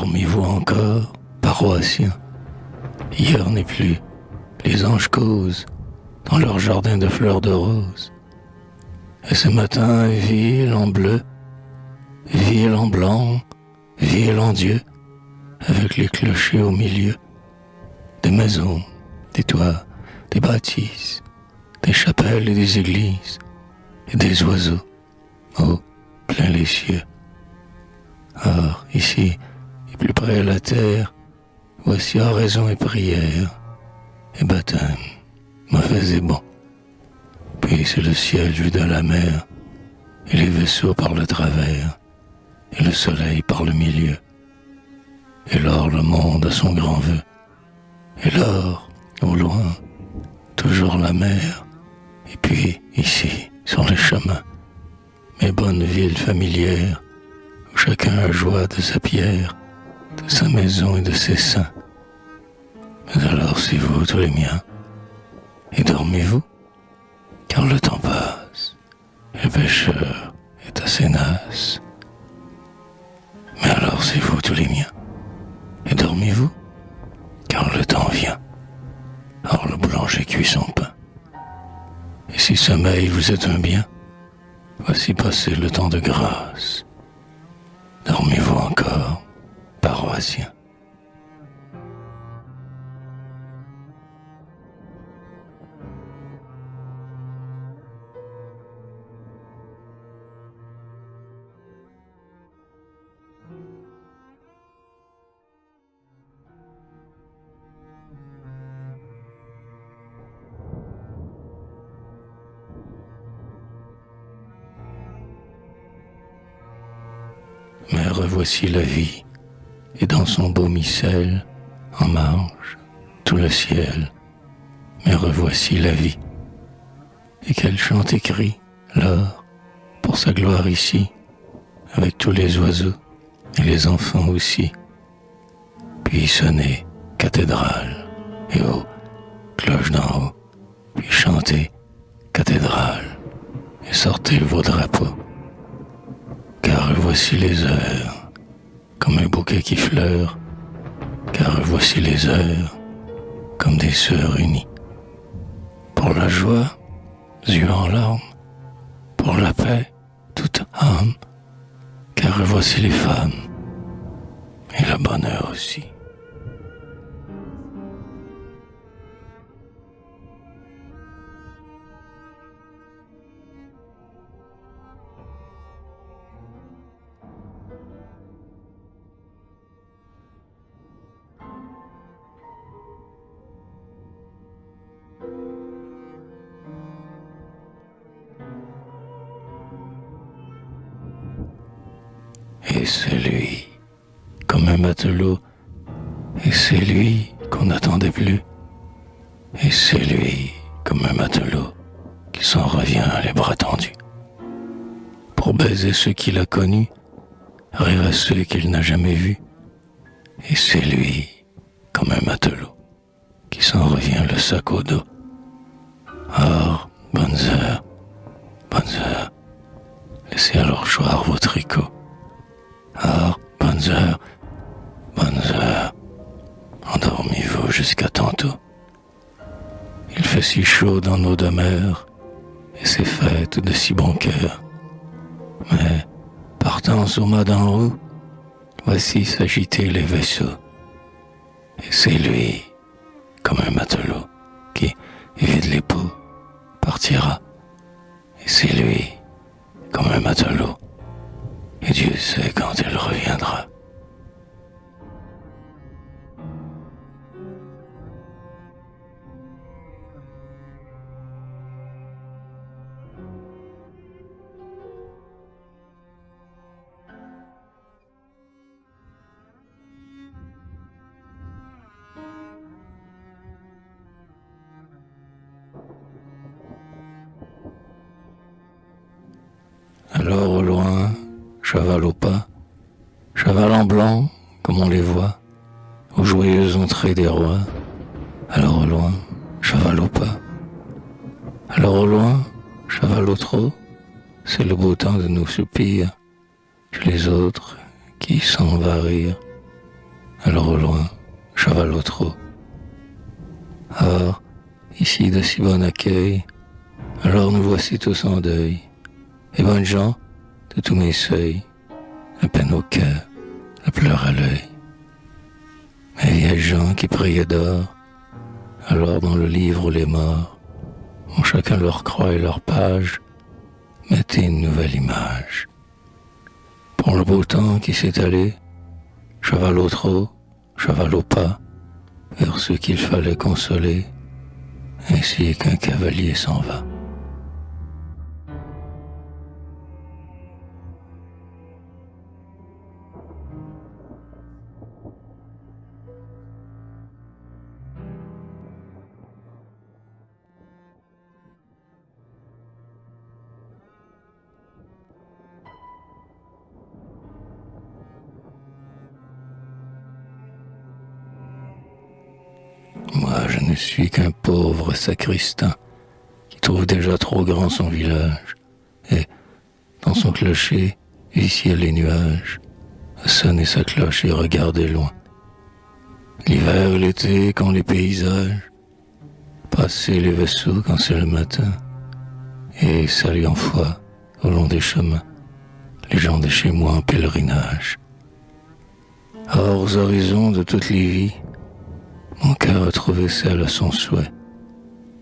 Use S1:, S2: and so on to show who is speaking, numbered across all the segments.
S1: Dormez-vous encore, paroissiens? Hier n'est plus, les anges causent dans leur jardin de fleurs de rose. Et ce matin, ville en bleu, ville en blanc, ville en Dieu, avec les clochers au milieu, des maisons, des toits, des bâtisses, des chapelles et des églises, et des oiseaux, oh, plein les cieux. Or, ici, et plus près la terre, voici oraison et prière, et baptême, mauvais et bon. Puis c'est le ciel vu de la mer, et les vaisseaux par le travers, et le soleil par le milieu. Et lors le monde a son grand vœu, et lors, au loin, toujours la mer, et puis ici, sur les chemins, mes bonnes villes familières, où chacun a joie de sa pierre, de sa maison et de ses seins. Mais alors c'est vous tous les miens, et dormez-vous, car le temps passe, et le pêcheur est assez nasse. Mais alors c'est vous tous les miens, et dormez-vous, car le temps vient. Or le boulanger cuit son pain. Et si sommeil vous est un bien, voici passé le temps de grâce. Dormez-vous encore, paroissiens? Mais revoici la vie, et dans son beau micelle, en marge, tout le ciel. Mais revoici la vie, et qu'elle chante et crie, l'or, pour sa gloire ici, avec tous les oiseaux, et les enfants aussi. Puis sonnez, cathédrale, et oh, cloche d'en haut, puis chantez, cathédrale, et sortez vos drapeaux. Car voici les heures, comme un bouquet qui fleure, car voici les heures, comme des sœurs unies. Pour la joie, yeux en larmes, pour la paix, toute âme, car voici les femmes, et le bonheur aussi. Et c'est lui, comme un matelot, et c'est lui qu'on n'attendait plus, et c'est lui, comme un matelot, qui s'en revient les bras tendus. Pour baiser ceux qu'il a connus, rêve à ceux qu'il n'a jamais vus, et c'est lui, comme un matelot, qui s'en revient le sac au dos. Or, bonnes heures, laissez alors choir vos tricots. Or, bonnes heures, endormez-vous jusqu'à tantôt. Il fait si chaud dans nos demeures, et c'est fête de si bon cœur. Mais, partant au mât d'en haut, voici s'agiter les vaisseaux. Et c'est lui, comme un matelot, qui, vide les pots, partira. Et c'est lui, comme un matelot, et Dieu sait quand il reviendra. Alors au loin, cheval au pas, cheval en blanc, comme on les voit, aux joyeuses entrées des rois. Alors au loin, cheval au pas. Alors au loin, cheval au trot, c'est le beau temps de nos soupirs, chez les autres qui s'en va rire. alors au loin, cheval au trot. Or, ici de si bon accueil, alors nous voici tous en deuil, et bonnes gens de tous mes seuils, la peine au cœur, la pleur à l'œil. Mes vieilles gens qui priaient d'or, alors dans le livre où les morts ont chacun leur croix et leur page, mettez une nouvelle image. Pour le beau temps qui s'est allé, cheval au trot, cheval au pas, vers ceux qu'il fallait consoler, ainsi qu'un cavalier s'en va. Moi, je ne suis qu'un pauvre sacristain qui trouve déjà trop grand son village, et, dans son clocher, viciait les nuages, à sonner sa cloche et regarder loin. L'hiver et l'été, quand les paysages, passer les vaisseaux quand c'est le matin, et saluer en foi, au long des chemins, les gens de chez moi en pèlerinage. Or, aux horizons de toutes les vies, mon cœur a trouvé celle à son souhait,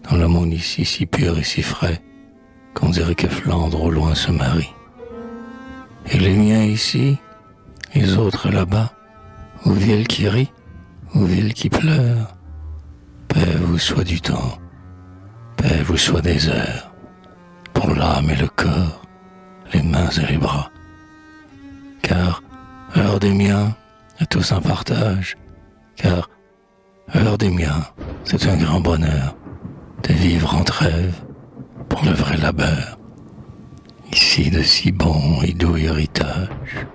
S1: dans le monde ici si pur et si frais, qu'on dirait que Flandre au loin se marie. Et les miens ici, les autres là-bas, aux villes qui rient, aux villes qui pleurent, paix vous soit du temps, paix vous soit des heures, pour l'âme et le corps, les mains et les bras. Car heure des miens, à tous en partage, car heure des miens, c'est un grand bonheur de vivre en trêve pour le vrai labeur, ici de si bon et doux héritage.